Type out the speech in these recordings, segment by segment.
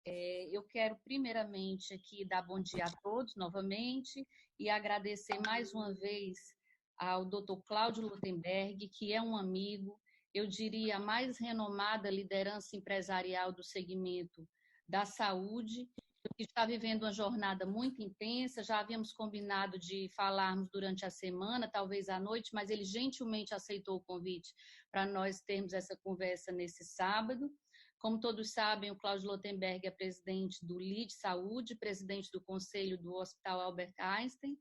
Eu quero primeiramente aqui dar bom dia a todos novamente e agradecer mais uma vez ao Dr. Cláudio Lotenberg, que é um amigo, eu diria, a mais renomada liderança empresarial do segmento da saúde, que está vivendo uma jornada muito intensa. Já havíamos combinado de falarmos durante a semana, talvez à noite, mas ele gentilmente aceitou o convite para nós termos essa conversa nesse sábado. Como todos sabem, o Cláudio Lotenberg é presidente do LID Saúde, presidente do Conselho do Hospital Albert Einstein,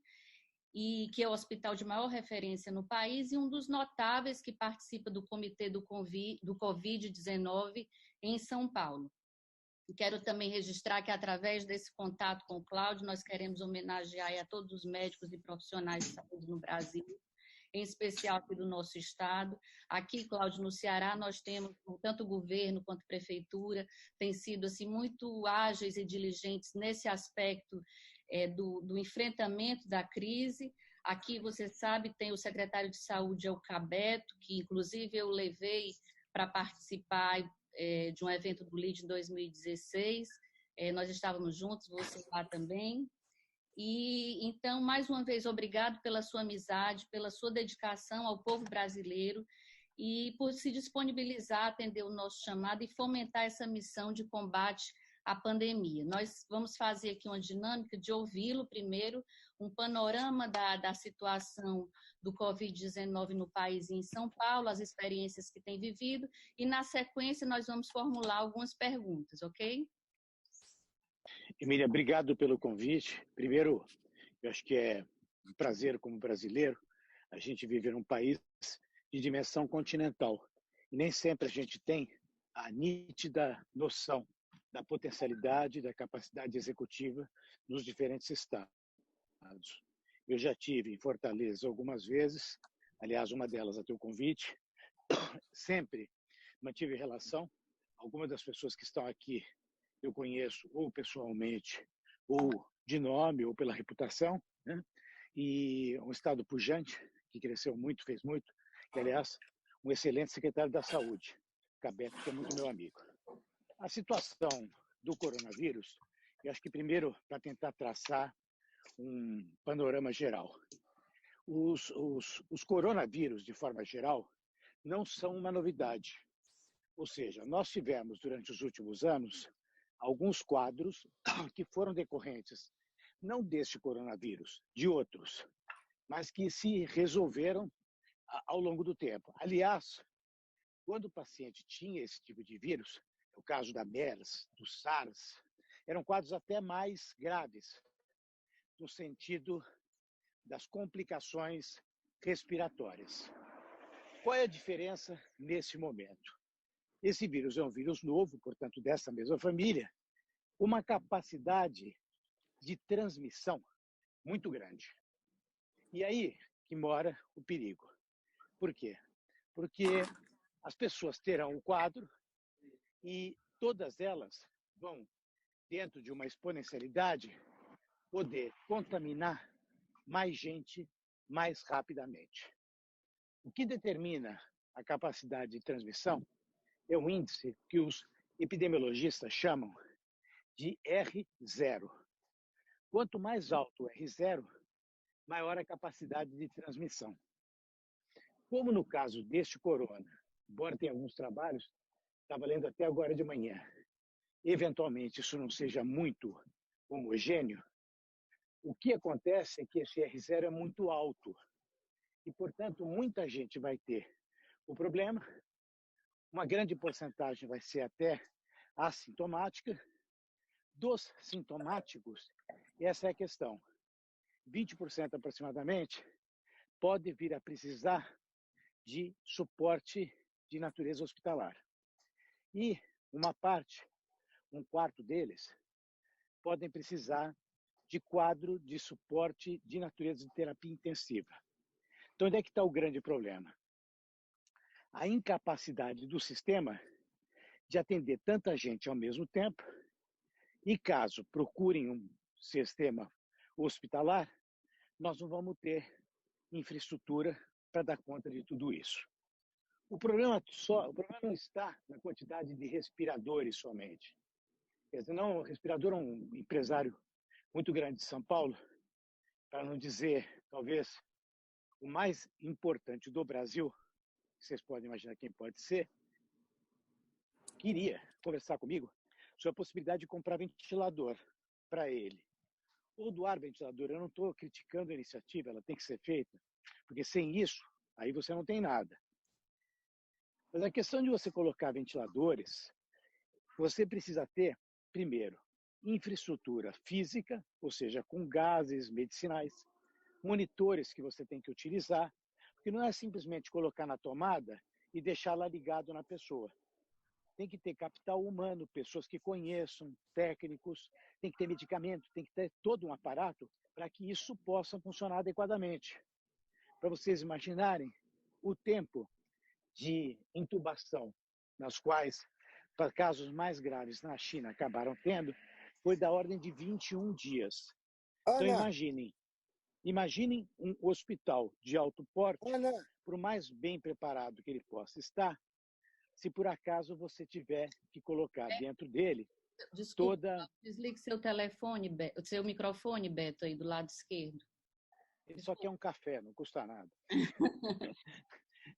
e que é o hospital de maior referência no país, e um dos notáveis que participa do comitê do Covid-19 em São Paulo. Quero também registrar que, através desse contato com o Cláudio, nós queremos homenagear a todos os médicos e profissionais de saúde no Brasil, em especial aqui do nosso estado. Aqui, Cláudio, no Ceará, nós temos, tanto o governo quanto a prefeitura, têm sido assim, muito ágeis e diligentes nesse aspecto do enfrentamento da crise. Aqui, você sabe, tem o secretário de saúde, é o Cabeto, que inclusive eu levei para participar de um evento do LID em 2016. Nós estávamos juntos, você lá também. E então, mais uma vez, obrigado pela sua amizade, pela sua dedicação ao povo brasileiro e por se disponibilizar a atender o nosso chamado e fomentar essa missão de combate à pandemia. Nós vamos fazer aqui uma dinâmica de ouvi-lo primeiro, um panorama da situação do Covid-19 no país e em São Paulo, as experiências que tem vivido, e na sequência nós vamos formular algumas perguntas, ok? Emília, obrigado pelo convite. Primeiro, eu acho que é um prazer, como brasileiro, a gente viver num país de dimensão continental. E nem sempre a gente tem a nítida noção da potencialidade, da capacidade executiva nos diferentes estados. Eu já tive em Fortaleza algumas vezes, aliás, uma delas a teu convite, sempre mantive relação. Algumas das pessoas que estão aqui eu conheço ou pessoalmente, ou de nome, ou pela reputação, né? E um estado pujante, que cresceu muito, fez muito, que, aliás, um excelente secretário da Saúde, Cabeto, que é muito meu amigo. A situação do coronavírus, eu acho que primeiro, para tentar traçar um panorama geral. Os coronavírus, de forma geral, não são uma novidade. Ou seja, nós tivemos, durante os últimos anos, alguns quadros que foram decorrentes não deste coronavírus, de outros, mas que se resolveram ao longo do tempo. Aliás, quando o paciente tinha esse tipo de vírus, o caso da MERS, do SARS, eram quadros até mais graves, no sentido das complicações respiratórias. Qual é a diferença nesse momento? Esse vírus é um vírus novo, portanto, dessa mesma família, uma capacidade de transmissão muito grande. E aí que mora o perigo. Por quê? Porque as pessoas terão o quadro e todas elas vão, dentro de uma exponencialidade, poder contaminar mais gente mais rapidamente. O que determina a capacidade de transmissão é um índice que os epidemiologistas chamam de R0. Quanto mais alto o R0, maior a capacidade de transmissão. Como no caso deste corona, embora tenha alguns trabalhos, estava lendo até agora de manhã, eventualmente isso não seja muito homogêneo, o que acontece é que esse R0 é muito alto e, portanto, muita gente vai ter o problema, uma grande porcentagem vai ser até assintomática. Dos sintomáticos, essa é a questão. 20% aproximadamente pode vir a precisar de suporte de natureza hospitalar. E uma parte, um quarto deles, podem precisar de quadro de suporte de natureza de terapia intensiva. Então, onde é que está o grande problema? A incapacidade do sistema de atender tanta gente ao mesmo tempo e, caso procurem um sistema hospitalar, nós não vamos ter infraestrutura para dar conta de tudo isso. O problema não está na quantidade de respiradores somente. Quer dizer, não, o respirador é um empresário muito grande de São Paulo, para não dizer, talvez, o mais importante do Brasil, vocês podem imaginar quem pode ser, queria conversar comigo sobre a possibilidade de comprar ventilador para ele. Ou doar ventilador. Eu não estou criticando a iniciativa, ela tem que ser feita, porque sem isso, aí você não tem nada. Mas a questão de você colocar ventiladores, você precisa ter, primeiro, infraestrutura física, ou seja, com gases medicinais, monitores que você tem que utilizar, porque não é simplesmente colocar na tomada e deixar lá ligado na pessoa. Tem que ter capital humano, pessoas que conheçam, técnicos, tem que ter medicamento, tem que ter todo um aparato para que isso possa funcionar adequadamente. Para vocês imaginarem o tempo de intubação, nas quais, para casos mais graves na China, acabaram tendo, foi da ordem de 21 dias. Então, Ana, imaginem um hospital de alto porte, Ana, por mais bem preparado que ele possa estar, se por acaso você tiver que colocar dentro dele Desculpa, toda... desligue seu telefone, seu microfone, Beto, aí do lado esquerdo. Ele só quer um café, não custa nada.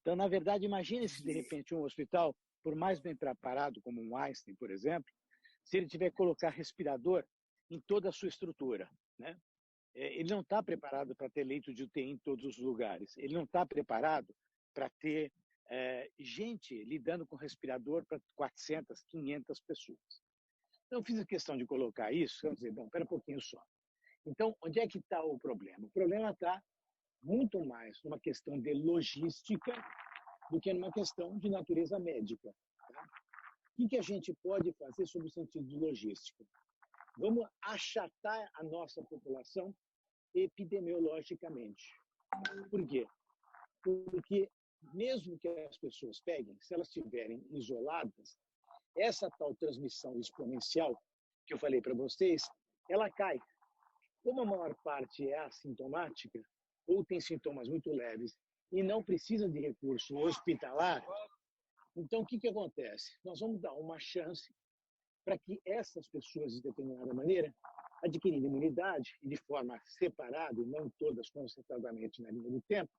Então, na verdade, imagine se de repente um hospital, por mais bem preparado como um Einstein, por exemplo, se ele tiver que colocar respirador em toda a sua estrutura, né? Ele não está preparado para ter leito de UTI em todos os lugares. Ele não está preparado para ter gente lidando com respirador para 400, 500 pessoas. Então, eu fiz a questão de colocar isso, vamos dizer, bom, espera um pouquinho só. Então, onde é que está o problema? O problema está muito mais numa questão de logística do que numa questão de natureza médica. Tá? O que a gente pode fazer sobre o sentido de logística? Vamos achatar a nossa população epidemiologicamente. Por quê? Porque mesmo que as pessoas peguem, se elas estiverem isoladas, essa tal transmissão exponencial que eu falei para vocês, ela cai. Como a maior parte é assintomática, ou tem sintomas muito leves e não precisa de recurso hospitalar, então o que acontece? Nós vamos dar uma chance para que essas pessoas, de determinada maneira, adquirindo imunidade e de forma separada, e não todas concentradamente na linha do tempo,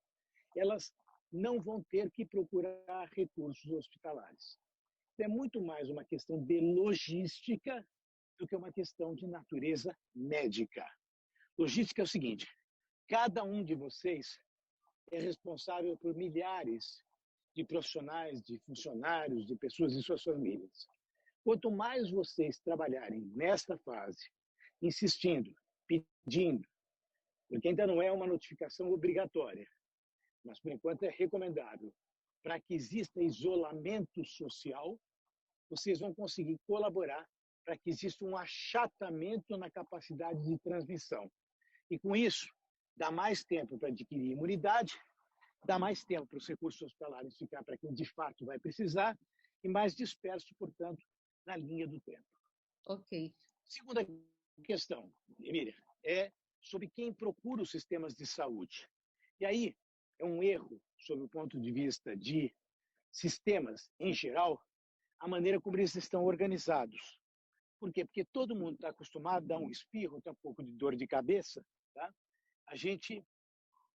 elas não vão ter que procurar recursos hospitalares. É muito mais uma questão de logística do que uma questão de natureza médica. Logística é o seguinte: cada um de vocês é responsável por milhares de profissionais, de funcionários, de pessoas e suas famílias. Quanto mais vocês trabalharem nesta fase, insistindo, pedindo, porque ainda não é uma notificação obrigatória, mas por enquanto é recomendável, para que exista isolamento social, vocês vão conseguir colaborar para que exista um achatamento na capacidade de transmissão. E com isso, dá mais tempo para adquirir imunidade, dá mais tempo para os recursos hospitalares ficar para quem de fato vai precisar e mais disperso, portanto, na linha do tempo. Ok. Segunda questão, Emília, é sobre quem procura os sistemas de saúde. E aí é um erro, sob o ponto de vista de sistemas em geral, a maneira como eles estão organizados. Por quê? Porque todo mundo está acostumado a dar um espirro, tem um pouco de dor de cabeça, tá? A gente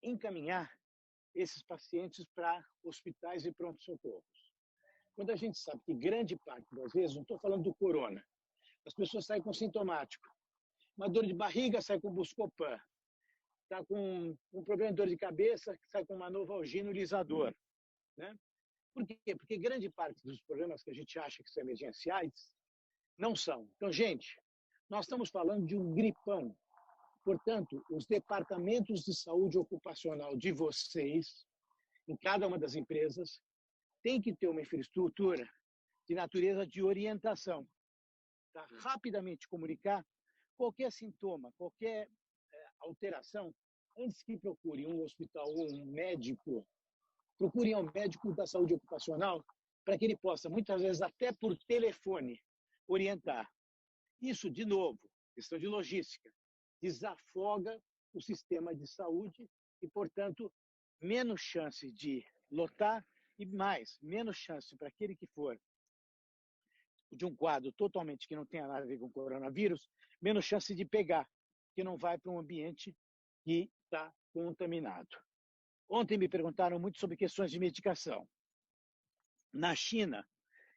encaminhar esses pacientes para hospitais e pronto-socorros. Quando a gente sabe que grande parte das vezes, não estou falando do corona, as pessoas saem com sintomático. Uma dor de barriga, sai com Buscopan. Está com um problema de dor de cabeça, sai com uma Novalgina lisador. Né? Por quê? Porque grande parte dos problemas que a gente acha que são emergenciais não são. Então, gente, nós estamos falando de um gripão. Portanto, os departamentos de saúde ocupacional de vocês, em cada uma das empresas, tem que ter uma infraestrutura de natureza de orientação. Tá? Rapidamente comunicar qualquer sintoma, qualquer alteração, antes que procurem um hospital ou um médico, procurem um médico da saúde ocupacional para que ele possa, muitas vezes até por telefone, orientar. Isso, de novo, questão de logística, desafoga o sistema de saúde e, portanto, menos chance de lotar e mais, menos chance para aquele que for de um quadro totalmente que não tenha nada a ver com coronavírus, menos chance de pegar, que não vai para um ambiente que está contaminado. Ontem me perguntaram muito sobre questões de medicação. Na China,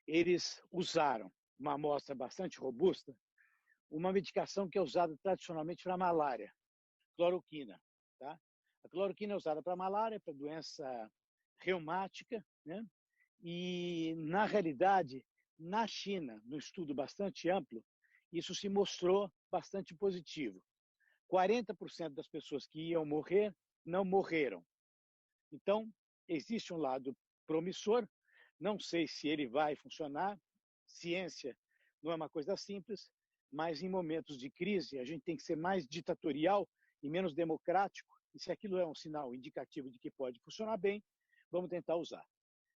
eles usaram uma amostra bastante robusta, uma medicação que é usada tradicionalmente para malária, cloroquina. Tá? A cloroquina é usada para malária, para doença reumática, né? E, na realidade, na China, num estudo bastante amplo, isso se mostrou bastante positivo. 40% das pessoas que iam morrer não morreram. Então, existe um lado promissor, não sei se ele vai funcionar, ciência não é uma coisa simples, mas em momentos de crise a gente tem que ser mais ditatorial e menos democrático, e se aquilo é um sinal indicativo de que pode funcionar bem, vamos tentar usar.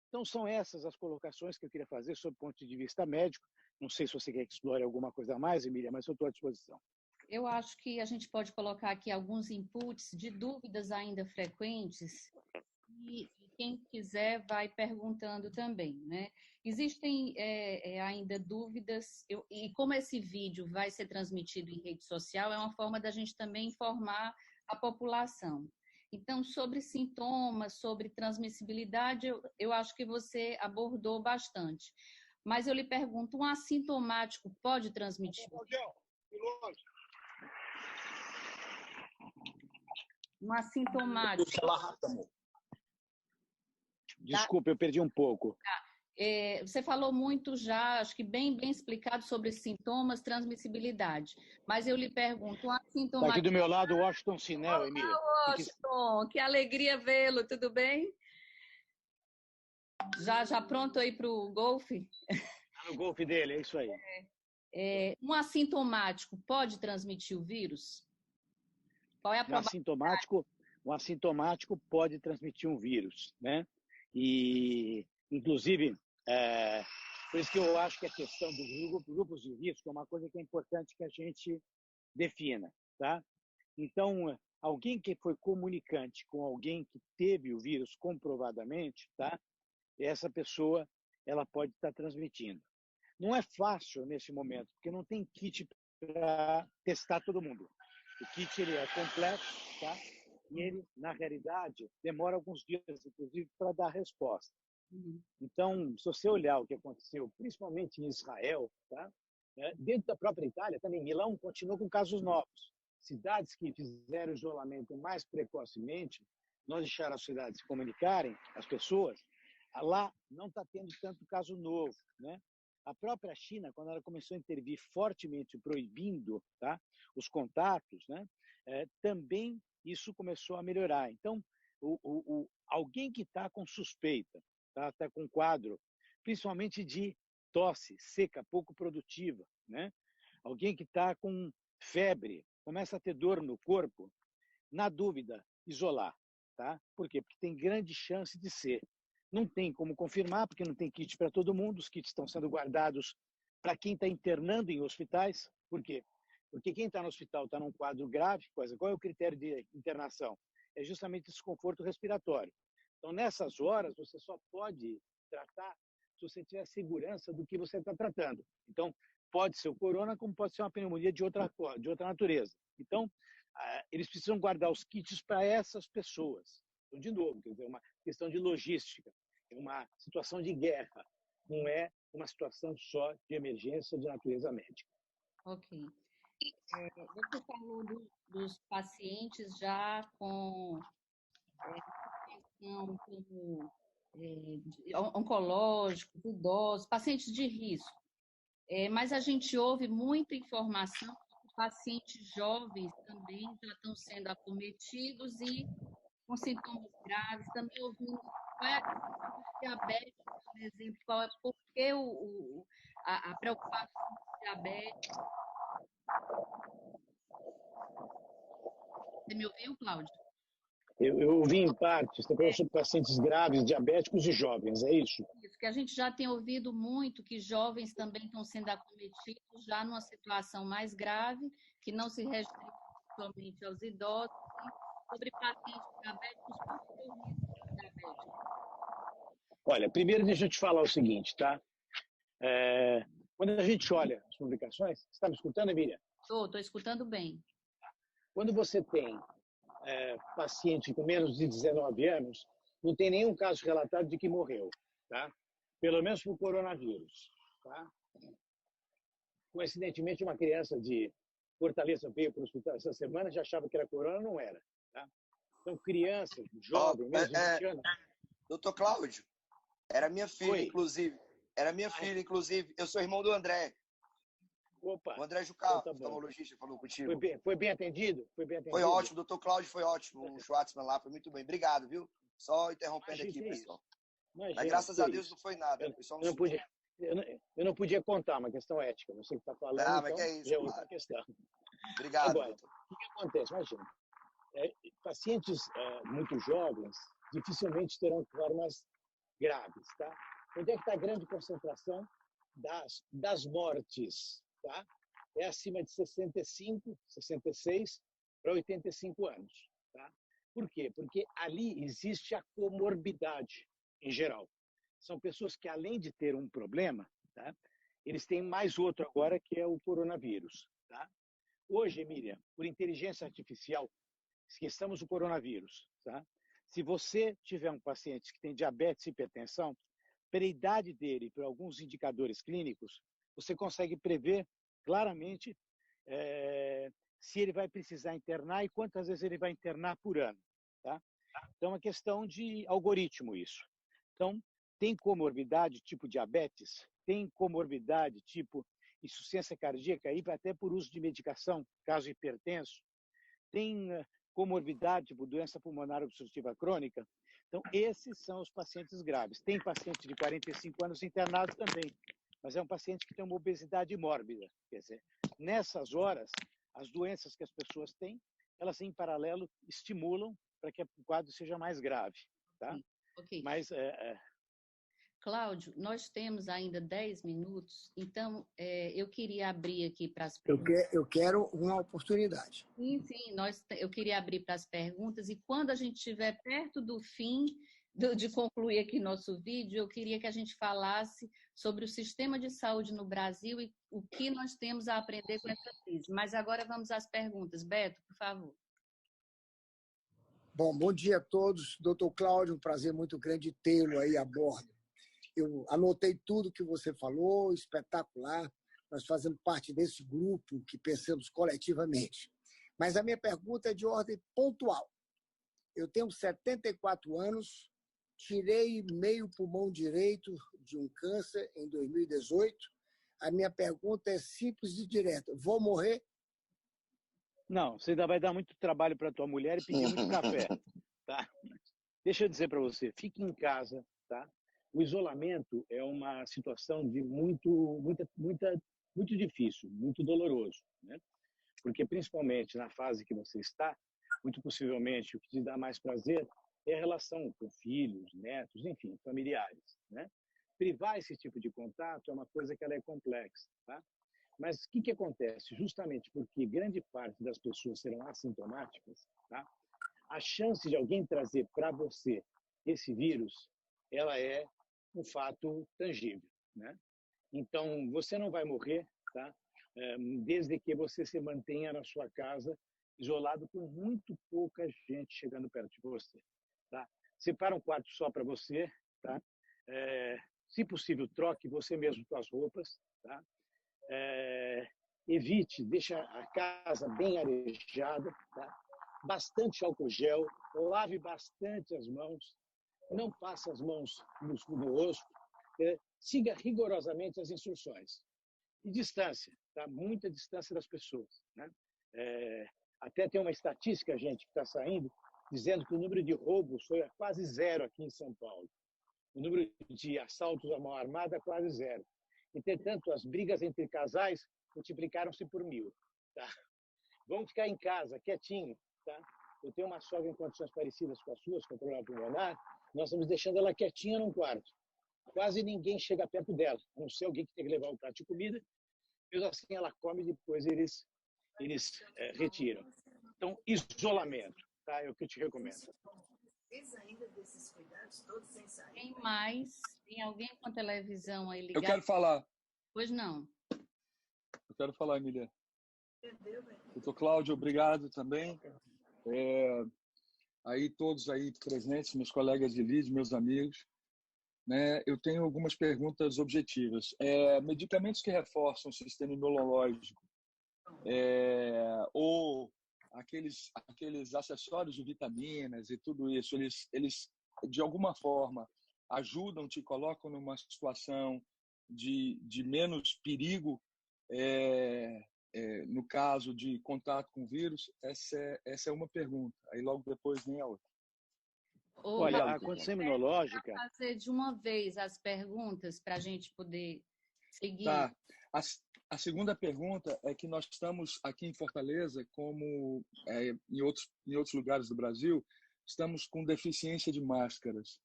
Então, são essas as colocações que eu queria fazer sob o ponto de vista médico. Não sei se você quer que explore alguma coisa a mais, Emília, mas eu estou à disposição. Eu acho que a gente pode colocar aqui alguns inputs de dúvidas ainda frequentes e quem quiser vai perguntando também, né? Existem ainda dúvidas, e como esse vídeo vai ser transmitido em rede social, é uma forma da gente também informar a população. Então, sobre sintomas, sobre transmissibilidade, eu acho que você abordou bastante. Mas eu lhe pergunto, um assintomático pode transmitir? Um assintomático. Desculpa, eu perdi um pouco. Você falou muito já, acho que bem explicado sobre sintomas, transmissibilidade. Mas eu lhe pergunto, um assintomático... Está aqui do meu lado o Washington Sinel, Emília. Olá, Washington, que alegria vê-lo, tudo bem? Já pronto aí para o golfe? Está no golfe dele, é isso aí. Um assintomático pode transmitir o vírus? Qual é a probabilidade? Um assintomático pode transmitir um vírus, né? E, inclusive, por isso que eu acho que a questão dos grupos de risco é uma coisa que é importante que a gente defina, tá? Então, alguém que foi comunicante com alguém que teve o vírus comprovadamente, tá? Essa pessoa, ela pode estar transmitindo. Não é fácil nesse momento, porque não tem kit para testar todo mundo. O kit ele é complexo, tá? E ele, na realidade, demora alguns dias, inclusive, para dar resposta. Então, se você olhar o que aconteceu, principalmente em Israel, tá? Dentro da própria Itália, também Milão continua com casos novos. Cidades que fizeram isolamento mais precocemente, não deixaram as cidades se comunicarem, as pessoas, lá não está tendo tanto caso novo, né? A própria China, quando ela começou a intervir fortemente, proibindo, tá, os contatos, né, também isso começou a melhorar. Então, alguém que está com suspeita, tá com quadro, principalmente de tosse seca, pouco produtiva, né? Alguém que está com febre, começa a ter dor no corpo, na dúvida, isolar. Tá? Por quê? Porque tem grande chance de ser. Não tem como confirmar, porque não tem kit para todo mundo, os kits estão sendo guardados para quem está internando em hospitais. Por quê? Porque quem está no hospital está num quadro grave, qual é o critério de internação? É justamente desconforto respiratório. Então, nessas horas, você só pode tratar se você tiver segurança do que você está tratando. Então, pode ser o corona, como pode ser uma pneumonia de outra natureza. Então, eles precisam guardar os kits para essas pessoas. Então, de novo, quer dizer, uma questão de logística, é uma situação de guerra, não é uma situação só de emergência de natureza médica. Ok. Você falou dos pacientes já com como oncológicos, idosos, pacientes de risco. Mas a gente ouve muita informação que pacientes jovens também já estão sendo acometidos e com sintomas graves. Também ouvimos qual é a questão do diabetes, por exemplo, por que a preocupação com diabetes. Você me ouviu, Cláudio? Eu ouvi em parte, você falou sobre pacientes graves, diabéticos e jovens, é isso? Isso, que a gente já tem ouvido muito que jovens também estão sendo acometidos já numa situação mais grave, que não se restringe somente aos idosos, e sobre pacientes diabéticos, qual é o risco diabético? Olha, primeiro deixa eu te falar o seguinte, tá? Quando a gente olha as publicações, você está me escutando, Emília? Estou escutando bem. Quando você tem paciente com menos de 19 anos, não tem nenhum caso relatado de que morreu, tá? Pelo menos por coronavírus, tá? Coincidentemente, uma criança de Fortaleza veio para o hospital essa semana, já achava que era corona, não era, tá? Então, criança, jovem, menos de 20 anos... Doutor Cláudio, era minha filha, Oi. inclusive. Era minha filha, inclusive. Eu sou irmão do André. Opa. O André Jucá, Então, tá oftalmologista, falou contigo. Foi bem atendido? Foi bem atendido? Foi ótimo, doutor Cláudio foi ótimo. O Schwartzman lá foi muito bem. Obrigado, viu? Só interrompendo aqui, pessoal. Imagina, mas graças a Deus não foi nada. Foi só um eu não podia contar, uma questão ética. Você que está falando, mas então, que é isso, já é outra questão. Obrigado, Agora, doutor. o que acontece? Imagina, pacientes muito jovens dificilmente terão formas graves, tá? Onde é que está a grande concentração das mortes, tá? É acima de 65, 66 para 85 anos, tá? Por quê? Porque ali existe a comorbidade, em geral. São pessoas que, além de ter um problema, tá? Eles têm mais outro agora, que é o coronavírus, tá? Hoje, Emília, por inteligência artificial, esqueçamos o coronavírus, tá? Se você tiver um paciente que tem diabetes e hipertensão, pela idade dele, por alguns indicadores clínicos, você consegue prever claramente se ele vai precisar internar e quantas vezes ele vai internar por ano, tá? Então, é uma questão de algoritmo isso. Então, tem comorbidade tipo diabetes, tem comorbidade tipo insuficiência cardíaca, aí até por uso de medicação, caso hipertenso, tem comorbidade tipo doença pulmonar obstrutiva crônica. Então, esses são os pacientes graves. Tem paciente de 45 anos internado também, mas é um paciente que tem uma obesidade mórbida. Quer dizer, nessas horas, as doenças que as pessoas têm, elas em paralelo estimulam para que o quadro seja mais grave, tá? Ok. Mas Cláudio, nós temos ainda 10 minutos, então eu queria abrir aqui para as perguntas. Eu quero uma oportunidade. Sim, eu queria abrir para as perguntas, e quando a gente estiver perto do fim de concluir aqui nosso vídeo, eu queria que a gente falasse sobre o sistema de saúde no Brasil e o que nós temos a aprender com essa crise. Mas agora vamos às perguntas. Beto, por favor. Bom dia a todos. Doutor Cláudio, um prazer muito grande tê-lo aí a bordo. Eu anotei tudo que você falou, espetacular. Nós fazemos parte desse grupo que pensamos coletivamente. Mas a minha pergunta é de ordem pontual. Eu tenho 74 anos, tirei meio pulmão direito de um câncer em 2018. A minha pergunta é simples e direta. Vou morrer? Não, você ainda vai dar muito trabalho para tua mulher e pedir muito café, tá? Deixa eu dizer para você, fique em casa, tá? O isolamento é uma situação de muito difícil, muito doloroso, né? Porque principalmente na fase que você está, muito possivelmente o que te dá mais prazer é a relação com filhos, netos, enfim, familiares, né? Privar esse tipo de contato é uma coisa que ela é complexa, tá? Mas o que acontece? Justamente porque grande parte das pessoas serão assintomáticas, tá? A chance de alguém trazer para você esse vírus, ela é um fato tangível, né? Então, você não vai morrer, tá? Desde que você se mantenha na sua casa, isolado, com muito pouca gente chegando perto de você, tá? Separa um quarto só para você, tá? Se possível, troque você mesmo suas roupas, tá? Evite, deixa a casa bem arejada, tá? Bastante álcool gel, lave bastante as mãos, não passe as mãos no rosto, siga rigorosamente as instruções. E distância, tá? Muita distância das pessoas, né? Até tem uma estatística, gente, que está saindo, dizendo que o número de roubos foi quase zero aqui em São Paulo. O número de assaltos à mão armada quase zero. Entretanto, as brigas entre casais multiplicaram-se por 1000. Tá? Vamos ficar em casa, quietinho. Tá? Eu tenho uma sogra em condições parecidas com as suas, com problema pulmonar. Nós estamos deixando ela quietinha num quarto. Quase ninguém chega perto dela, a não ser alguém que tem que levar um prato de comida. Mesmo assim, ela come e depois eles retiram. Então, isolamento, tá? É o que eu te recomendo. Ainda desses cuidados todos sem sair. Quem mais? Tem alguém com a televisão aí ligada? Eu quero falar. Pois não. Eu quero falar, Emília. Doutor Cláudio, obrigado também. Aí todos aí presentes, meus colegas de lead, meus amigos, né? Eu tenho algumas perguntas objetivas. Medicamentos que reforçam o sistema imunológico ou aqueles acessórios de vitaminas e tudo isso, eles de alguma forma ajudam, te colocam numa situação de menos perigo no caso de contato com o vírus? Essa é uma pergunta. Aí logo depois vem a outra. Olha, a condição imunológica... Fazer de uma vez as perguntas para a gente poder seguir. Tá. A segunda pergunta é que nós estamos aqui em Fortaleza, como em outros lugares do Brasil, estamos com deficiência de máscaras.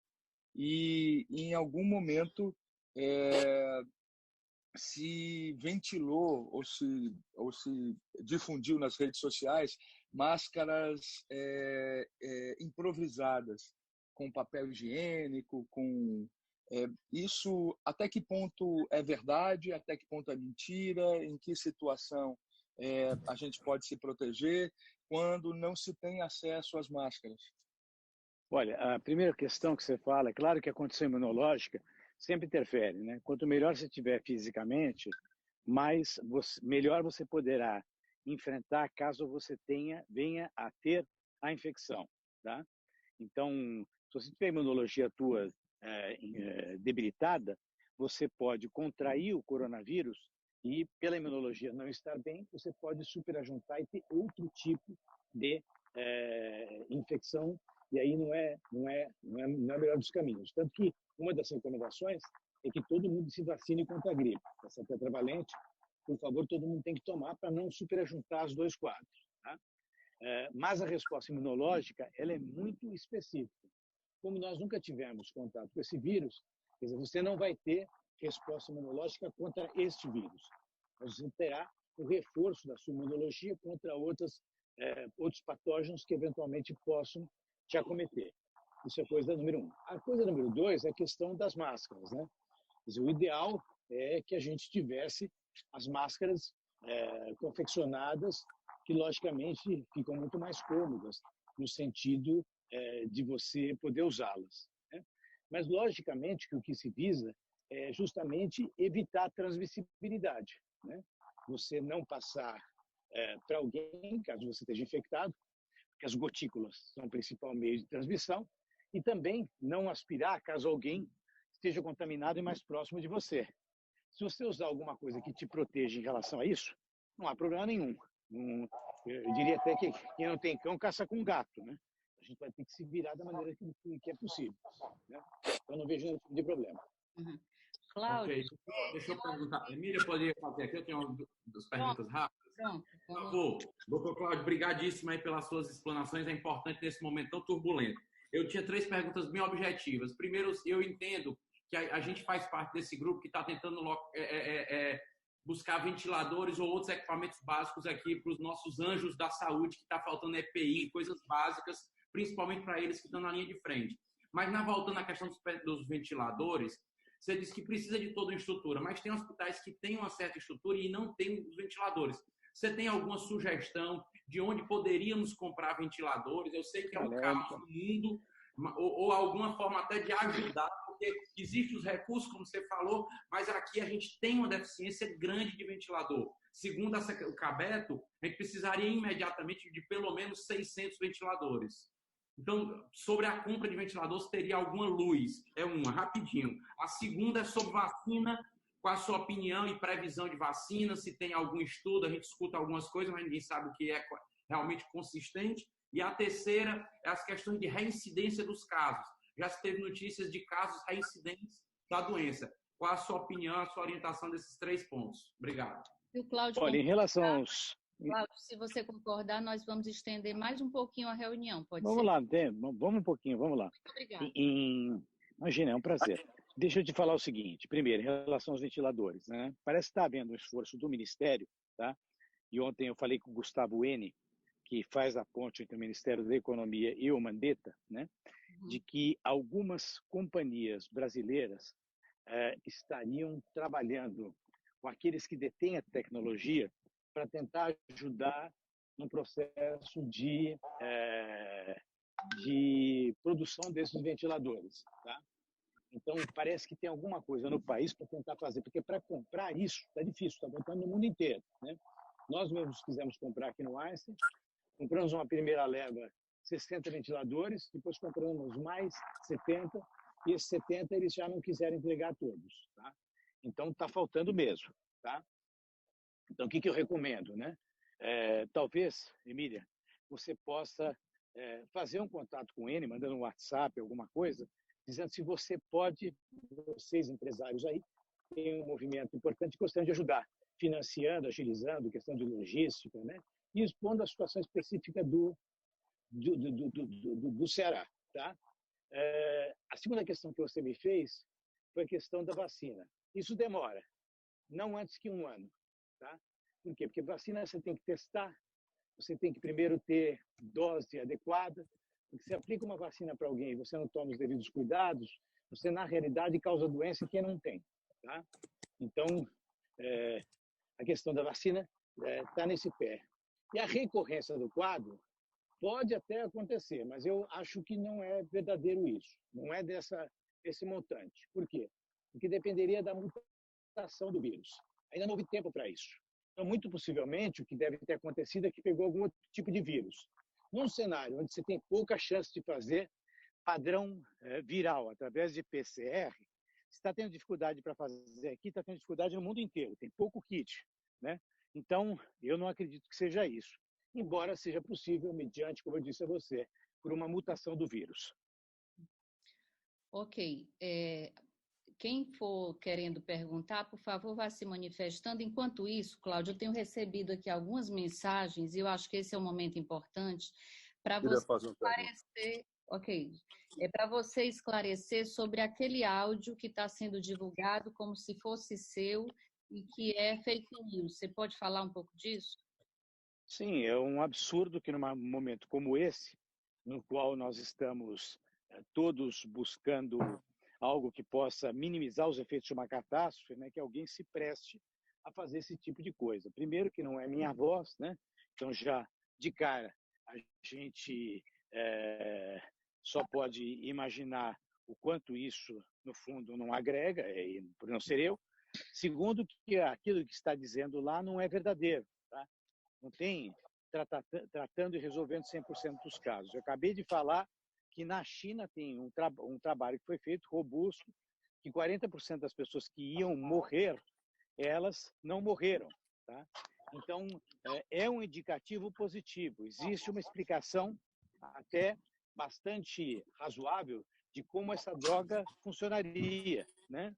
E em algum momento se ventilou ou se difundiu nas redes sociais máscaras improvisadas, com papel higiênico, com isso. Até que ponto é verdade, até que ponto é mentira, em que situação a gente pode se proteger quando não se tem acesso às máscaras? Olha, a primeira questão que você fala, é claro que a condição imunológica sempre interfere, né? Quanto melhor você estiver fisicamente, melhor você poderá enfrentar caso você venha a ter a infecção, tá? Então, se você tiver a imunologia tua debilitada, você pode contrair o coronavírus e, pela imunologia não estar bem, você pode superajuntar e ter outro tipo de infecção, e aí não é o melhor dos caminhos. Tanto que uma das recomendações é que todo mundo se vacine contra a gripe. Essa tetravalente, por favor, todo mundo tem que tomar para não superajuntar os dois quadros, tá? Mas a resposta imunológica, ela é muito específica. Como nós nunca tivemos contato com esse vírus, quer dizer, você não vai ter resposta imunológica contra este vírus. Você terá o reforço da sua imunologia contra outros patógenos que eventualmente possam te acometer. Isso é coisa número 1. A coisa número 2 é a questão das máscaras, né? Quer dizer, o ideal é que a gente tivesse as máscaras confeccionadas, que logicamente ficam muito mais cômodas, no sentido de você poder usá-las, né? Mas logicamente que o que se visa é justamente evitar a transmissibilidade, né? Você não passar para alguém, caso você esteja infectado, porque as gotículas são o principal meio de transmissão, e também não aspirar caso alguém esteja contaminado e mais próximo de você. Se você usar alguma coisa que te proteja em relação a isso, não há problema nenhum. Eu diria até que quem não tem cão caça com gato, né? A gente vai ter que se virar da maneira que é possível, né? Eu não vejo nenhum tipo de problema. Uhum. Cláudio. Okay. Deixa eu perguntar. Emília, poderia fazer aqui? Eu tenho duas perguntas rápidas. Pronto. Por favor, doutor Cláudio, brigadíssimo aí pelas suas explanações. É importante nesse momento tão turbulento. Eu tinha 3 perguntas bem objetivas. Primeiro, eu entendo que a gente faz parte desse grupo que está tentando buscar ventiladores ou outros equipamentos básicos aqui para os nossos anjos da saúde, que está faltando EPI, coisas básicas, principalmente para eles que estão na linha de frente. Mas, voltando à questão dos ventiladores, você disse que precisa de toda a estrutura, mas tem hospitais que têm uma certa estrutura e não têm os ventiladores. Você tem alguma sugestão de onde poderíamos comprar ventiladores? Eu sei que é um caos no mundo, ou alguma forma até de ajudar, porque existem os recursos, como você falou, mas aqui a gente tem uma deficiência grande de ventilador. Segundo o Cabeto, a gente precisaria imediatamente de pelo menos 600 ventiladores. Então, sobre a compra de ventiladores, teria alguma luz? É uma, rapidinho. A segunda é sobre vacina. Qual a sua opinião e previsão de vacina? Se tem algum estudo, a gente escuta algumas coisas, mas ninguém sabe o que é realmente consistente. E a terceira é as questões de reincidência dos casos. Já se teve notícias de casos reincidentes da doença. Qual a sua opinião, a sua orientação desses 3 pontos? Obrigado. E o Cláudio, olha, em relação aos... Cláudio, se você concordar, nós vamos estender mais um pouquinho a reunião, pode vamos ser? Lá, vamos um pouquinho, vamos lá. Muito obrigada. Imagina, é um prazer. Deixa eu te falar o seguinte, primeiro, em relação aos ventiladores, né? Parece que está havendo um esforço do Ministério, tá? E ontem eu falei com o Gustavo Eni, que faz a ponte entre o Ministério da Economia e o Mandetta, né? De que algumas companhias brasileiras estariam trabalhando com aqueles que detêm a tecnologia para tentar ajudar no processo de produção desses ventiladores, tá? Então, parece que tem alguma coisa no país para tentar fazer, porque para comprar isso está difícil, está faltando no mundo inteiro, né? Nós mesmos quisemos comprar aqui no Einstein, compramos uma primeira leva, 60 ventiladores, depois compramos mais 70, e esses 70 eles já não quiseram entregar todos, tá? Então, está faltando mesmo, tá? Então, o que eu recomendo, né? Talvez, Emília, você possa fazer um contato com ele, mandando um WhatsApp, alguma coisa, dizendo se você pode, vocês empresários aí, tem um movimento importante gostando de ajudar, financiando, agilizando, questão de logística, né? E expondo a situação específica do Ceará, tá? A segunda questão que você me fez foi a questão da vacina. Isso demora, não antes que 1 ano, tá? Por quê? Porque vacina você tem que testar, você tem que primeiro ter dose adequada, porque se aplica uma vacina para alguém e você não toma os devidos cuidados, você, na realidade, causa doença em quem não tem, tá? Então, a questão da vacina está nesse pé. E a recorrência do quadro pode até acontecer, mas eu acho que não é verdadeiro isso, não é desse montante. Por quê? Porque dependeria da mutação do vírus. Ainda não houve tempo para isso. Então, muito possivelmente, o que deve ter acontecido é que pegou algum outro tipo de vírus. Num cenário onde você tem pouca chance de fazer padrão viral através de PCR, você está tendo dificuldade para fazer aqui, está tendo dificuldade no mundo inteiro, tem pouco kit, né? Então, eu não acredito que seja isso, embora seja possível, mediante, como eu disse a você, por uma mutação do vírus. Ok. Quem for querendo perguntar, por favor, vá se manifestando. Enquanto isso, Cláudio, eu tenho recebido aqui algumas mensagens e eu acho que esse é um momento importante para você esclarecer. Ok. Para você esclarecer sobre aquele áudio que está sendo divulgado como se fosse seu e que é fake news. Você pode falar um pouco disso? Sim, é um absurdo que num momento como esse, no qual nós estamos todos buscando algo que possa minimizar os efeitos de uma catástrofe, né, que alguém se preste a fazer esse tipo de coisa. Primeiro que não é minha voz, né? Então já de cara a gente só pode imaginar o quanto isso no fundo não agrega, por não ser eu. Segundo que aquilo que está dizendo lá não é verdadeiro, tá? Não tem tratando e resolvendo 100% dos casos. Eu acabei de falar que na China tem um trabalho que foi feito robusto, que 40% das pessoas que iam morrer, elas não morreram, tá? Então, é um indicativo positivo. Existe uma explicação até bastante razoável de como essa droga funcionaria, né?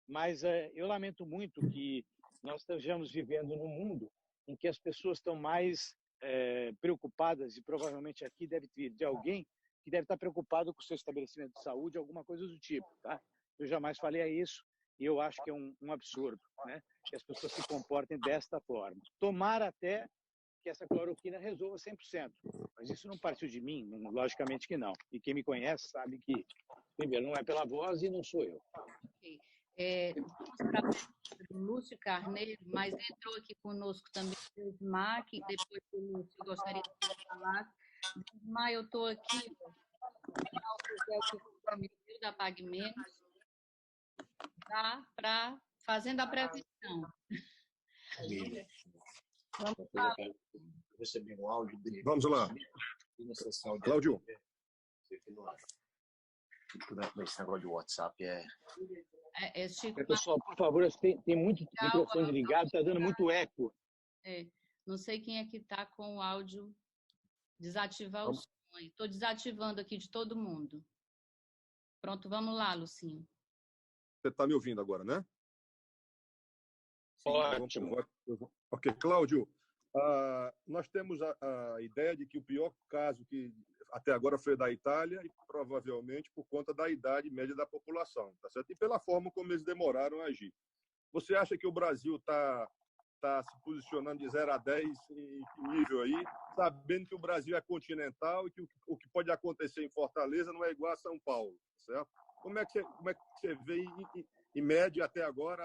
Mas eu lamento muito que nós estejamos vivendo num mundo em que as pessoas estão mais preocupadas, e provavelmente aqui deve vir de alguém que deve estar preocupado com o seu estabelecimento de saúde, alguma coisa do tipo, tá? Eu jamais falei isso e eu acho que é um absurdo, né? Que as pessoas se comportem desta forma. Tomara até que essa cloroquina resolva 100%, mas isso não partiu de mim, logicamente que não. E quem me conhece sabe que, primeiro, não é pela voz e não sou eu. Ok. Vamos para o Lúcio Carneiro, mas entrou aqui conosco também o Ismar, que depois do Lúcio eu gostaria de falar. Ismar, eu estou aqui, da Pague Menos, tá? Fazendo a previsão. Vamos lá. Recebi um áudio dele. Vamos lá. Cláudio. Esse negócio de WhatsApp Chico, pessoal, por favor, tem muito microfone ligado, está dando muito eco. Não sei quem é que está com o áudio. Desativar o som. Estou desativando aqui de todo mundo. Pronto, vamos lá, Lucinho. Você está me ouvindo agora, né? Ótimo. Ok, Cláudio, nós temos a ideia de que o pior caso que até agora foi da Itália, e provavelmente por conta da idade média da população, tá certo? E pela forma como eles demoraram a agir. Você acha que o Brasil está se posicionando de 0 a 10 em que nível aí, sabendo que o Brasil é continental e que o que pode acontecer em Fortaleza não é igual a São Paulo, certo? Como é que você vê em média, até agora,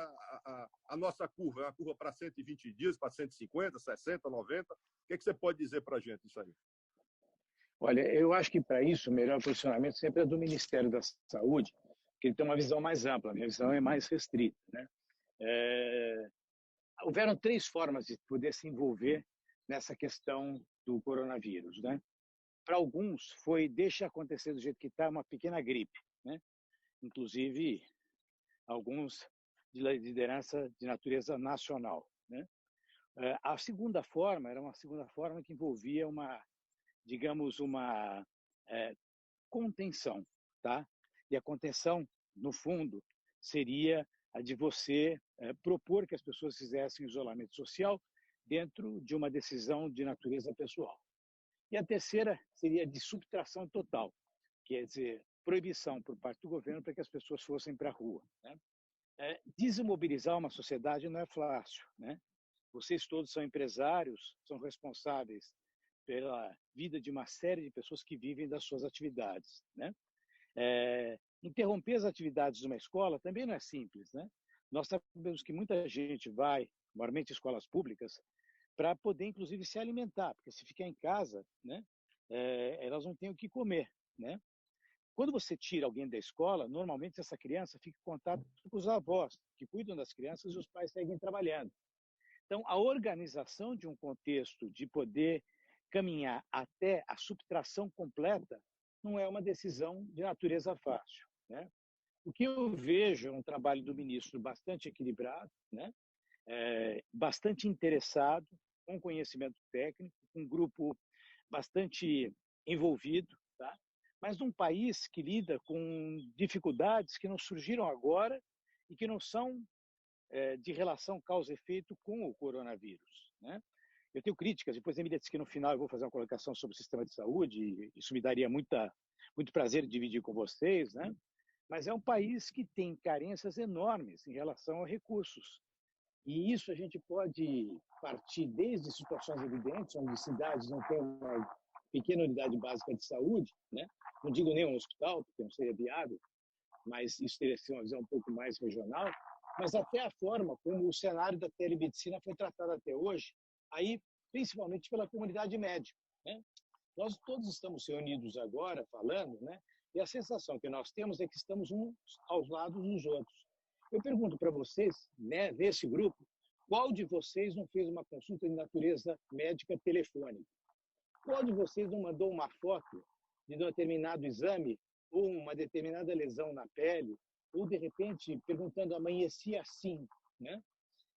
a nossa curva, é uma curva para 120 dias, para 150, 60, 90. O que você pode dizer para a gente isso aí? Olha, eu acho que para isso o melhor posicionamento sempre é do Ministério da Saúde, que ele tem uma visão mais ampla, a minha visão é mais restrita, né? Houveram 3 formas de poder se envolver nessa questão do coronavírus, né? Para alguns foi deixa acontecer do jeito que está, uma pequena gripe, né? Inclusive alguns de liderança de natureza nacional, né? A segunda forma era uma segunda forma que envolvia digamos, uma contenção, tá? E a contenção, no fundo, seria a de você propor que as pessoas fizessem isolamento social dentro de uma decisão de natureza pessoal. E a terceira seria de subtração total, quer dizer, proibição por parte do governo para que as pessoas fossem para a rua, né? Desimobilizar uma sociedade não é fácil, né? Vocês todos são empresários, são responsáveis pela vida de uma série de pessoas que vivem das suas atividades, né? Interromper as atividades de uma escola também não é simples, né? Nós sabemos que muita gente vai, maiormente escolas públicas, para poder, inclusive, se alimentar, porque se ficar em casa, né, elas não têm o que comer, né? Quando você tira alguém da escola, normalmente essa criança fica em contato com os avós, que cuidam das crianças e os pais seguem trabalhando. Então, a organização de um contexto de poder caminhar até a subtração completa não é uma decisão de natureza fácil, né? O que eu vejo é um trabalho do ministro bastante equilibrado, né? Bastante interessado, com conhecimento técnico, um grupo bastante envolvido, tá? Mas num país que lida com dificuldades que não surgiram agora e que não são de relação causa-efeito com o coronavírus, né? Eu tenho críticas, depois a Emília disse que no final eu vou fazer uma colocação sobre o sistema de saúde, e isso me daria muito prazer em dividir com vocês, né? Mas é um país que tem carências enormes em relação a recursos. E isso a gente pode partir desde situações evidentes, onde cidades não têm uma pequena unidade básica de saúde, né? Não digo nem um hospital, porque não seria viável, mas isso teria que ser uma visão um pouco mais regional, mas até a forma como o cenário da telemedicina foi tratado até hoje, aí principalmente pela comunidade médica, né? Nós todos estamos reunidos agora falando, né? E a sensação que nós temos é que estamos uns aos lados dos outros. Eu pergunto para vocês, né, nesse grupo, qual de vocês não fez uma consulta de natureza médica telefônica? Qual de vocês não mandou uma foto de um determinado exame ou uma determinada lesão na pele, ou de repente perguntando amanhecia assim, né?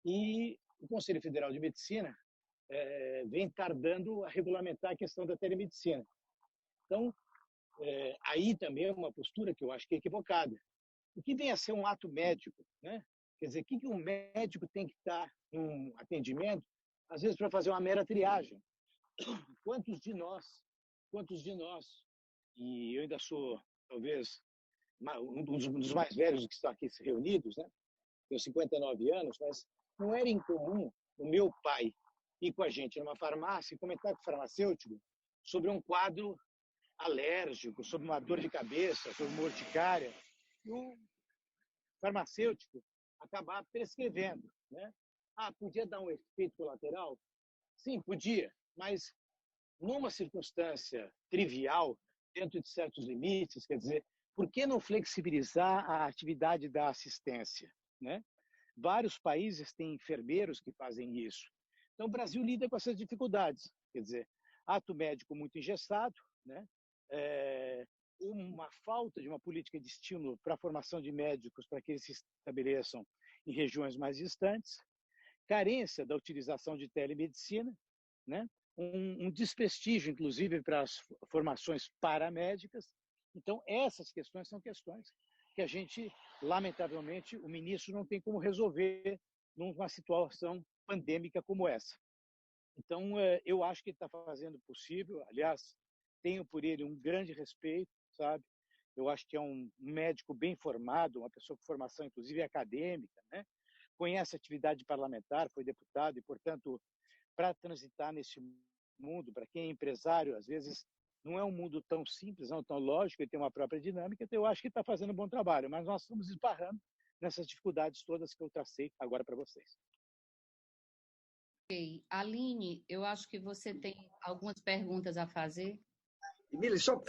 E o Conselho Federal de Medicina vem tardando a regulamentar a questão da telemedicina. Então, aí também é uma postura que eu acho que é equivocada. O que vem a ser um ato médico, né? Quer dizer, o que um médico tem que estar em um atendimento, às vezes para fazer uma mera triagem? Quantos de nós, e eu ainda sou, talvez, um dos mais velhos que estão aqui reunidos, né? Tenho 59 anos, mas não era incomum o meu pai ir com a gente numa farmácia e comentar com o farmacêutico sobre um quadro alérgico, sobre uma dor de cabeça, sobre uma urticária, e o farmacêutico acabar prescrevendo, né? Podia dar um efeito colateral? Sim, podia, mas numa circunstância trivial, dentro de certos limites, quer dizer, por que não flexibilizar a atividade da assistência, né? Vários países têm enfermeiros que fazem isso. Então, o Brasil lida com essas dificuldades, quer dizer, ato médico muito engessado, né? Uma falta de uma política de estímulo para a formação de médicos para que eles se estabeleçam em regiões mais distantes, carência da utilização de telemedicina, né? Um desprestígio, inclusive, para as formações paramédicas. Então, essas questões são questões que a gente, lamentavelmente, o ministro não tem como resolver numa situação pandêmica como essa. Então, eu acho que ele está fazendo o possível. Aliás, tenho por ele um grande respeito, sabe? Eu acho que é um médico bem formado, uma pessoa com formação, inclusive, acadêmica, né? Conhece a atividade parlamentar, foi deputado e, portanto, para transitar nesse mundo, para quem é empresário, às vezes não é um mundo tão simples, não tão lógico, ele tem uma própria dinâmica, então eu acho que está fazendo um bom trabalho, mas nós estamos esbarrando nessas dificuldades todas que eu tracei agora para vocês. Ok. Aline, eu acho que você tem algumas perguntas a fazer. Emília, só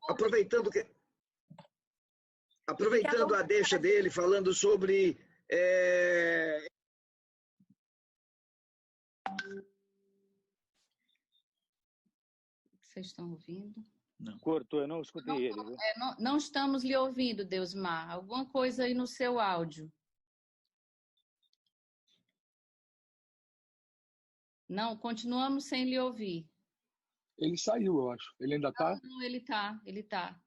aproveitando a deixa dele, falando sobre Vocês estão ouvindo? Não. Cortou, eu não escutei ele. Viu? Não estamos lhe ouvindo, Deusmar. Alguma coisa aí no seu áudio. Não, continuamos sem lhe ouvir. Ele saiu, eu acho. Ele ainda está? Não, ele está.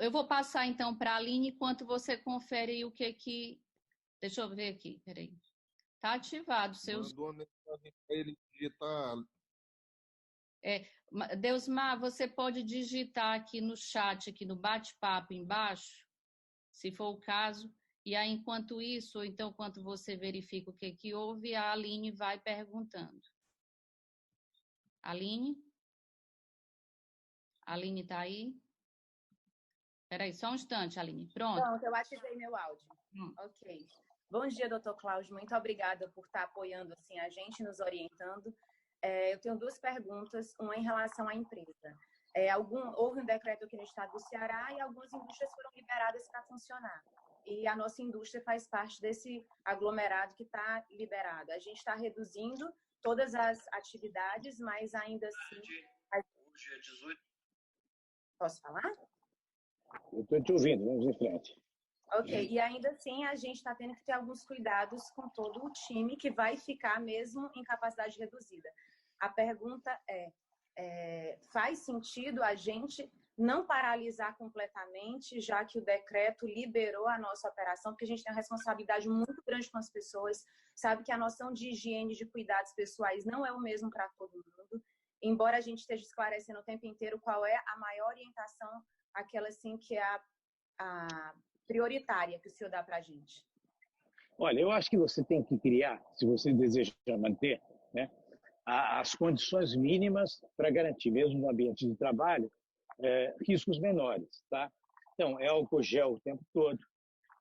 Eu vou passar então para a Aline enquanto você confere aí o que. Deixa eu ver aqui, peraí. Está ativado. Mandou uma mensagem para ele digitar. Deusmar, você pode digitar aqui no chat, aqui no bate-papo embaixo, se for o caso, e aí enquanto isso, ou então enquanto você verifica o que houve, a Aline vai perguntando. Aline? Aline está aí? Espera aí, só um instante, Aline. Pronto. Pronto, eu ativei meu áudio. Ok. Bom dia, doutor Cláudio. Muito obrigada por estar apoiando assim, a gente, nos orientando. Eu tenho duas perguntas, uma em relação à empresa. Houve um decreto aqui no estado do Ceará e algumas indústrias foram liberadas para funcionar. E a nossa indústria faz parte desse aglomerado que está liberado. A gente está reduzindo todas as atividades, mas ainda assim... Hoje é 18. Posso falar? Eu estou te ouvindo, vamos em frente. Ok, e ainda assim a gente está tendo que ter alguns cuidados com todo o time que vai ficar mesmo em capacidade reduzida. A pergunta faz sentido a gente não paralisar completamente, já que o decreto liberou a nossa operação, porque a gente tem uma responsabilidade muito grande com as pessoas, sabe que a noção de higiene, de cuidados pessoais não é o mesmo para todo mundo, embora a gente esteja esclarecendo o tempo inteiro qual é a maior orientação, aquela assim que é a prioritária que o senhor dá para a gente. Olha, eu acho que você tem que criar, se você deseja manter, né, as condições mínimas para garantir, mesmo no ambiente de trabalho, riscos menores, tá? Então, álcool gel o tempo todo,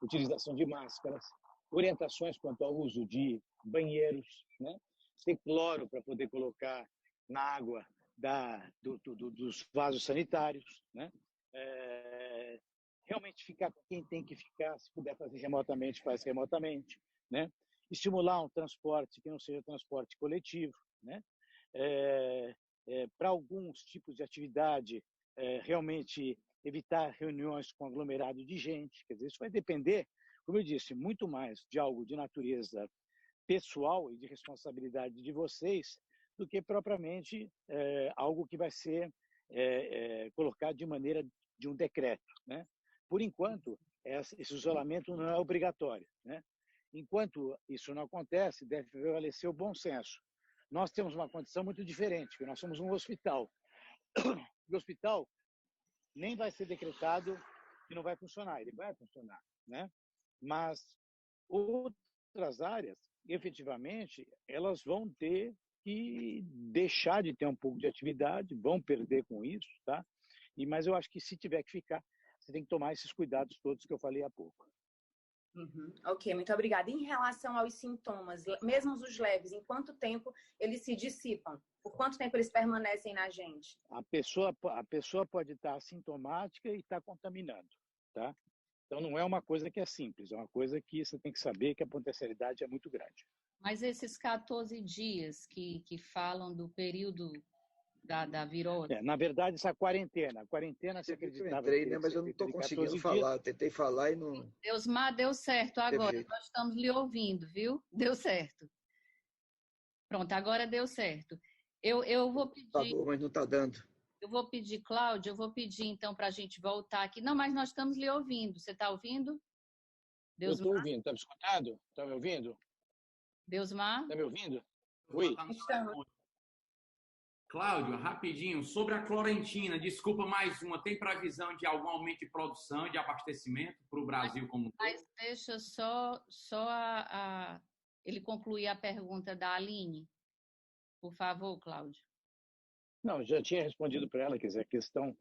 utilização de máscaras, orientações quanto ao uso de banheiros, né? Tem cloro para poder colocar na água dos vasos sanitários, né? Realmente ficar com quem tem que ficar, se puder fazer remotamente, faz remotamente, né? Estimular um transporte que não seja transporte coletivo, né? Para alguns tipos de atividade, realmente evitar reuniões com aglomerado de gente. Quer dizer, isso vai depender, como eu disse, muito mais de algo de natureza pessoal e de responsabilidade de vocês do que propriamente algo que vai ser colocado de maneira de um decreto, né? Por enquanto, esse isolamento não é obrigatório, né? Enquanto isso não acontece, deve prevalecer o bom senso. Nós temos uma condição muito diferente, porque nós somos um hospital. O hospital nem vai ser decretado que não vai funcionar, ele vai funcionar, né? Mas outras áreas, efetivamente, elas vão ter que deixar de ter um pouco de atividade, vão perder com isso, tá? Mas eu acho que se tiver que ficar, você tem que tomar esses cuidados todos que eu falei há pouco. Ok, muito obrigada. Em relação aos sintomas, mesmo os leves, em quanto tempo eles se dissipam? Por quanto tempo eles permanecem na gente? A pessoa pode estar assintomática e estar contaminando, tá? Então não é uma coisa que é simples, é uma coisa que você tem que saber que a potencialidade é muito grande. Mas esses 14 dias que falam do período da virose... Na verdade, essa quarentena. A quarentena se acreditava... Eu entrei, né, mas eu não estou conseguindo falar. Eu tentei falar e não... Deusmar, deu certo agora. Perfeito. Nós estamos lhe ouvindo, viu? Deu certo. Pronto, agora deu certo. Eu vou pedir... Tá bom, mas não está dando. Eu vou pedir, Cláudia, eu vou pedir então para a gente voltar aqui. Não, mas nós estamos lhe ouvindo. Você está ouvindo? Deusmar? Eu estou ouvindo. Está me escutando? Está me ouvindo? Deusmar? Está me ouvindo? Oi. Estamos. Cláudio, rapidinho, sobre a clorentina, desculpa mais uma, tem previsão de algum aumento de produção, de abastecimento para o Brasil como um todo? Mas deixa só ele concluir a pergunta da Aline. Por favor, Cláudio. Não, já tinha respondido para ela, quer dizer, a questão...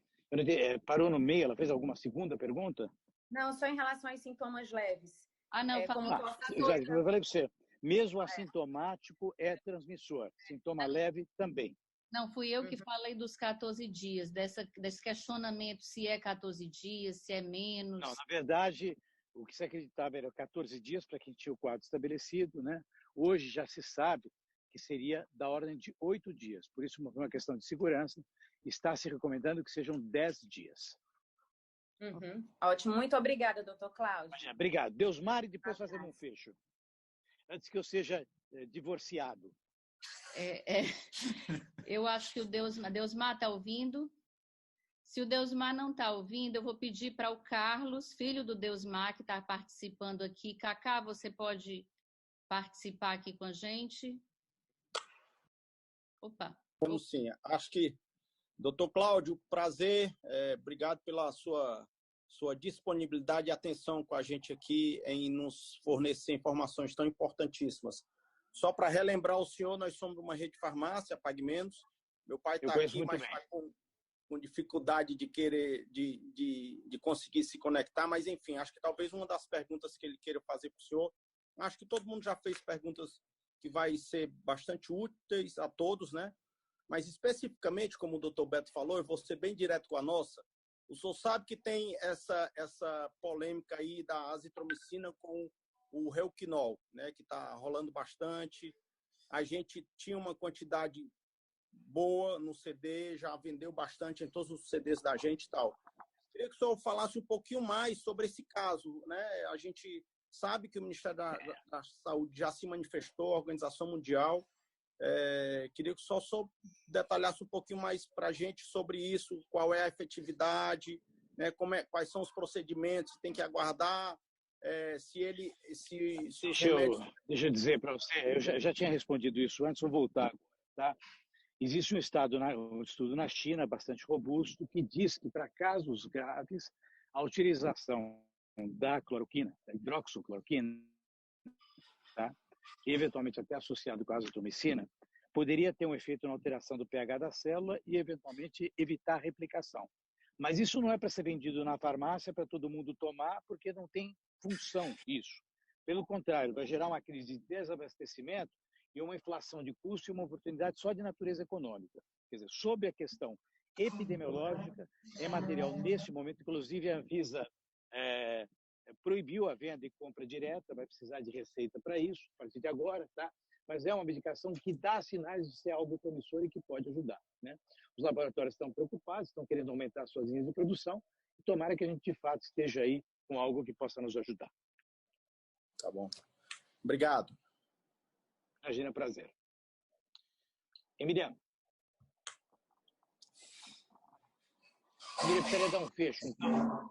Parou no meio, ela fez alguma segunda pergunta? Não, só em relação aos sintomas leves. Não, como exato, eu falei para você, mesmo assintomático é transmissor, sintoma leve também. Não, fui eu que falei dos 14 dias, desse questionamento se é 14 dias, se é menos. Não, na verdade, o que se acreditava era 14 dias para quem tinha o quadro estabelecido, né? Hoje já se sabe que seria da ordem de 8 dias. Por isso, por uma questão de segurança, está se recomendando que sejam 10 dias. Ótimo, muito obrigada, doutor Cláudio. Obrigado. Deusmar, e depois fazemos um fecho. Antes que eu seja divorciado. Eu acho que o Deusmar está ouvindo. Se o Deusmar não está ouvindo, eu vou pedir para o Carlos, filho do Deusmar, que está participando aqui. Cacá, você pode participar aqui com a gente? Opa. Como sim. Acho que, doutor Cláudio, prazer. Obrigado pela sua disponibilidade e atenção com a gente aqui em nos fornecer informações tão importantíssimas. Só para relembrar o senhor, nós somos uma rede de farmácia, Pague Menos. Meu pai está aqui, mas está com dificuldade de querer, de conseguir se conectar, mas enfim, acho que talvez uma das perguntas que ele queira fazer para o senhor, acho que todo mundo já fez perguntas que vai ser bastante úteis a todos, né? Mas especificamente, como o doutor Beto falou, eu vou ser bem direto com a nossa. O senhor sabe que tem essa polêmica aí da azitromicina com o Reuquinol, né, que está rolando bastante. A gente tinha uma quantidade boa no CD, já vendeu bastante em todos os CDs da gente e tal. Queria que o senhor falasse um pouquinho mais sobre esse caso, né? A gente sabe que o Ministério da Saúde já se manifestou, a Organização Mundial. Queria que o senhor detalhasse um pouquinho mais para a gente sobre isso, qual é a efetividade, né? Quais são os procedimentos, tem que aguardar, Deixa eu dizer para você, eu já tinha respondido isso antes, vou voltar agora, tá? Existe um estudo na China bastante robusto que diz que para casos graves a utilização da cloroquina, da hidroxicloroquina, tá? Eventualmente até associado com a azitromicina, poderia ter um efeito na alteração do pH da célula e eventualmente evitar a replicação. Mas isso não é para ser vendido na farmácia para todo mundo tomar, porque não tem função isso. Pelo contrário, vai gerar uma crise de desabastecimento e uma inflação de custo e uma oportunidade só de natureza econômica. Quer dizer, sob a questão epidemiológica, é material neste momento, inclusive a Anvisa proibiu a venda e compra direta, vai precisar de receita para isso, a partir de agora, tá? Mas é uma medicação que dá sinais de ser algo promissor e que pode ajudar, né? Os laboratórios estão preocupados, estão querendo aumentar suas linhas de produção, e tomara que a gente, de fato, esteja aí com algo que possa nos ajudar. Tá bom. Obrigado. Imagina, prazer. Emiliano. Eu precisaria dar um fecho, então.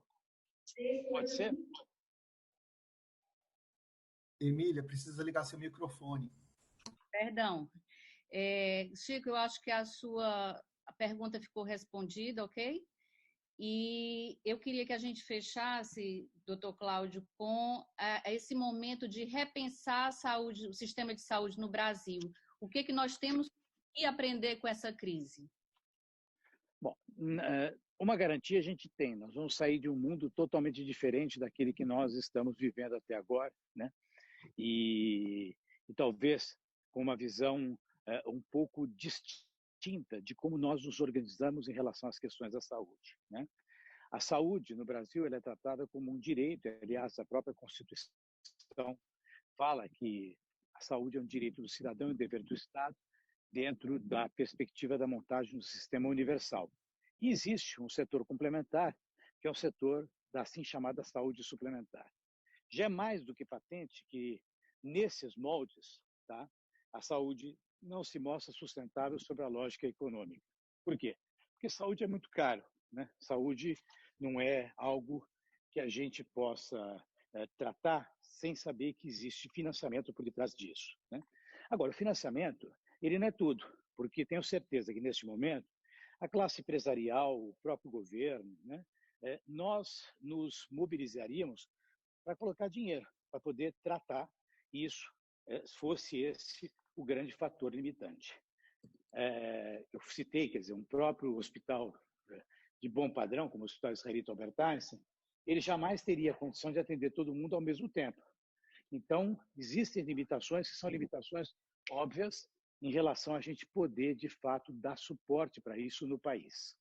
Pode ser? Emília, precisa ligar seu microfone. Perdão. Chico, eu acho que a pergunta ficou respondida, ok? E eu queria que a gente fechasse, doutor Cláudio, com esse momento de repensar a saúde, o sistema de saúde no Brasil. O que nós temos que aprender com essa crise? Bom, uma garantia a gente tem. Nós vamos sair de um mundo totalmente diferente daquele que nós estamos vivendo até agora, né? E talvez com uma visão um pouco distinta de como nós nos organizamos em relação às questões da saúde, né? A saúde no Brasil ela é tratada como um direito, aliás, a própria Constituição fala que a saúde é um direito do cidadão e um dever do Estado dentro da perspectiva da montagem do sistema universal. E existe um setor complementar, que é o setor da assim chamada saúde suplementar. Já é mais do que patente que, nesses moldes, tá, a saúde não se mostra sustentável sobre a lógica econômica. Por quê? Porque saúde é muito caro, né? Saúde não é algo que a gente possa tratar sem saber que existe financiamento por detrás disso, né? Agora, o financiamento, ele não é tudo, porque tenho certeza que, neste momento, a classe empresarial, o próprio governo, né, nós nos mobilizaríamos para colocar dinheiro, para poder tratar isso, fosse esse o grande fator limitante. Eu citei, quer dizer, um próprio hospital de bom padrão, como o Hospital Israelita Albert Einstein, ele jamais teria a condição de atender todo mundo ao mesmo tempo. Então, existem limitações que são limitações óbvias em relação a gente poder, de fato, dar suporte para isso no país.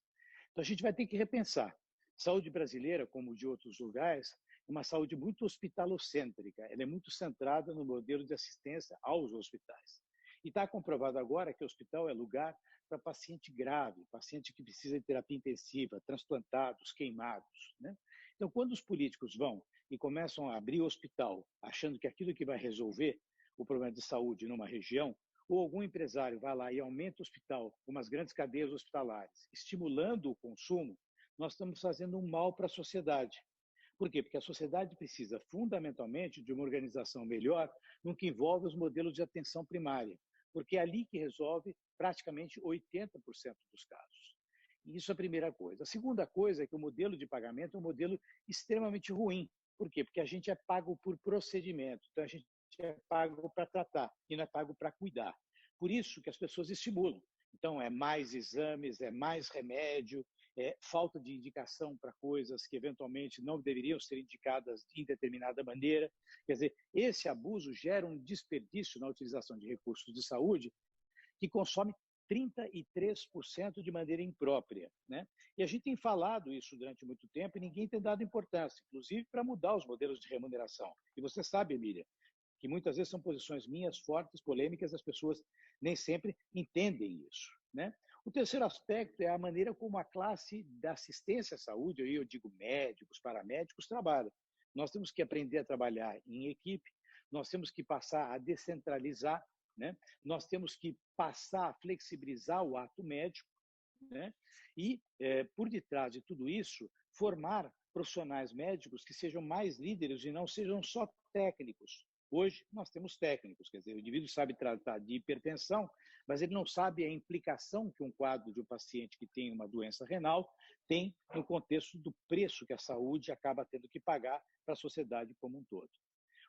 Então, a gente vai ter que repensar. Saúde brasileira, como de outros lugares, é uma saúde muito hospitalocêntrica. Ela é muito centrada no modelo de assistência aos hospitais. E está comprovado agora que o hospital é lugar para paciente grave, paciente que precisa de terapia intensiva, transplantados, queimados, né? Então, quando os políticos vão e começam a abrir o hospital, achando que aquilo que vai resolver o problema de saúde numa região, ou algum empresário vai lá e aumenta o hospital, como as grandes cadeias hospitalares, estimulando o consumo, nós estamos fazendo um mal para a sociedade. Por quê? Porque a sociedade precisa, fundamentalmente, de uma organização melhor no que envolve os modelos de atenção primária, porque é ali que resolve praticamente 80% dos casos. Isso é a primeira coisa. A segunda coisa é que o modelo de pagamento é um modelo extremamente ruim. Por quê? Porque a gente é pago por procedimento, então a gente é pago para tratar e não é pago para cuidar. Por isso que as pessoas estimulam. Então, é mais exames, é mais remédio, é falta de indicação para coisas que eventualmente não deveriam ser indicadas de determinada maneira. Quer dizer, esse abuso gera um desperdício na utilização de recursos de saúde que consome 33% de maneira imprópria, né? E a gente tem falado isso durante muito tempo e ninguém tem dado importância, inclusive para mudar os modelos de remuneração. E você sabe, Emília, que muitas vezes são posições minhas, fortes, polêmicas, as pessoas nem sempre entendem isso, né? O terceiro aspecto é a maneira como a classe da assistência à saúde, aí eu digo médicos, paramédicos, trabalha. Nós temos que aprender a trabalhar em equipe, nós temos que passar a descentralizar, né? Nós temos que passar a flexibilizar o ato médico, né? E, por detrás de tudo isso, formar profissionais médicos que sejam mais líderes e não sejam só técnicos. Hoje, nós temos técnicos, quer dizer, o indivíduo sabe tratar de hipertensão, mas ele não sabe a implicação que um quadro de um paciente que tem uma doença renal tem no contexto do preço que a saúde acaba tendo que pagar para a sociedade como um todo.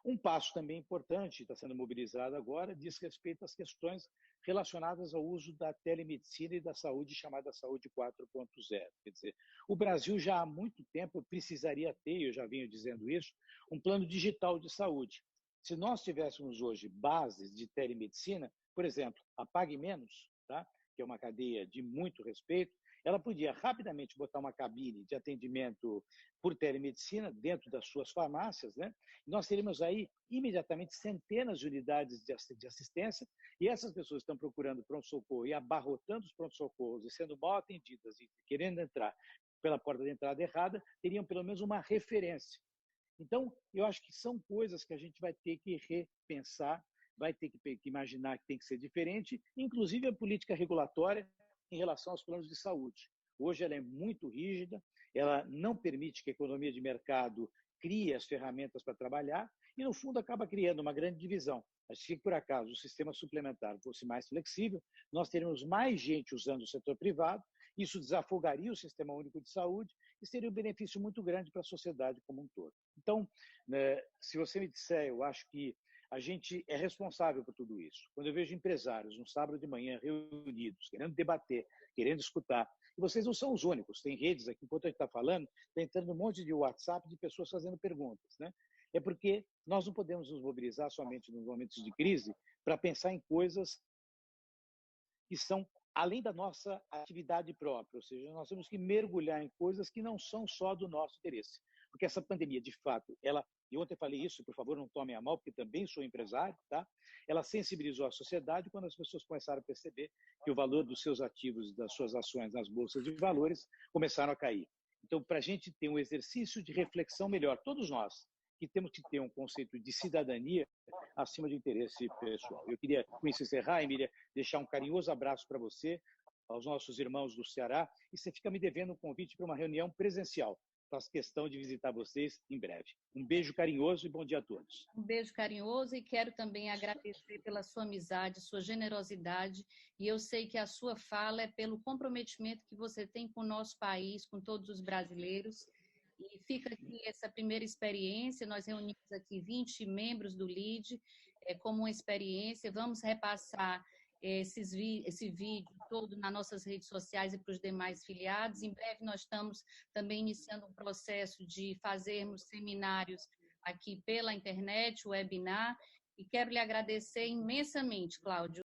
Um passo também importante, está sendo mobilizado agora, diz respeito às questões relacionadas ao uso da telemedicina e da saúde chamada saúde 4.0. Quer dizer, o Brasil já há muito tempo precisaria ter, eu já venho dizendo isso, um plano digital de saúde. Se nós tivéssemos hoje bases de telemedicina, por exemplo, a Pague Menos, tá? Que é uma cadeia de muito respeito, ela podia rapidamente botar uma cabine de atendimento por telemedicina dentro das suas farmácias, né? Nós teríamos aí imediatamente centenas de unidades de assistência e essas pessoas estão procurando pronto-socorro e abarrotando os pronto-socorros e sendo mal atendidas e querendo entrar pela porta de entrada errada, teriam pelo menos uma referência. Então, eu acho que são coisas que a gente vai ter que repensar, vai ter que imaginar que tem que ser diferente, inclusive a política regulatória em relação aos planos de saúde. Hoje ela é muito rígida, ela não permite que a economia de mercado crie as ferramentas para trabalhar e, no fundo, acaba criando uma grande divisão. Se, por acaso, o sistema suplementar fosse mais flexível, nós teríamos mais gente usando o setor privado, isso desafogaria o Sistema Único de Saúde e seria um benefício muito grande para a sociedade como um todo. Então, se você me disser, eu acho que a gente é responsável por tudo isso. Quando eu vejo empresários, no sábado de manhã, reunidos, querendo debater, querendo escutar, e vocês não são os únicos, tem redes aqui, enquanto a gente está falando, está entrando um monte de WhatsApp de pessoas fazendo perguntas, né? É porque nós não podemos nos mobilizar somente nos momentos de crise para pensar em coisas que são além da nossa atividade própria, ou seja, nós temos que mergulhar em coisas que não são só do nosso interesse. Porque essa pandemia, de fato, e ontem falei isso, por favor, não tomem a mal, porque também sou empresário, tá? Ela sensibilizou a sociedade quando as pessoas começaram a perceber que o valor dos seus ativos, das suas ações nas bolsas de valores, começaram a cair. Então, para a gente ter um exercício de reflexão melhor, todos nós, que temos que ter um conceito de cidadania acima de interesse pessoal. Eu queria, com isso, encerrar, Emília, deixar um carinhoso abraço para você, aos nossos irmãos do Ceará, e você fica me devendo um convite para uma reunião presencial. Faço questão de visitar vocês em breve. Um beijo carinhoso e bom dia a todos. Um beijo carinhoso e quero também agradecer pela sua amizade, sua generosidade, e eu sei que a sua fala é pelo comprometimento que você tem com o nosso país, com todos os brasileiros. E fica aqui essa primeira experiência, nós reunimos aqui 20 membros do LIDE como uma experiência, vamos repassar esse vídeo todo nas nossas redes sociais e para os demais filiados. Em breve nós estamos também iniciando um processo de fazermos seminários aqui pela internet, webinar, e quero lhe agradecer imensamente, Cláudio,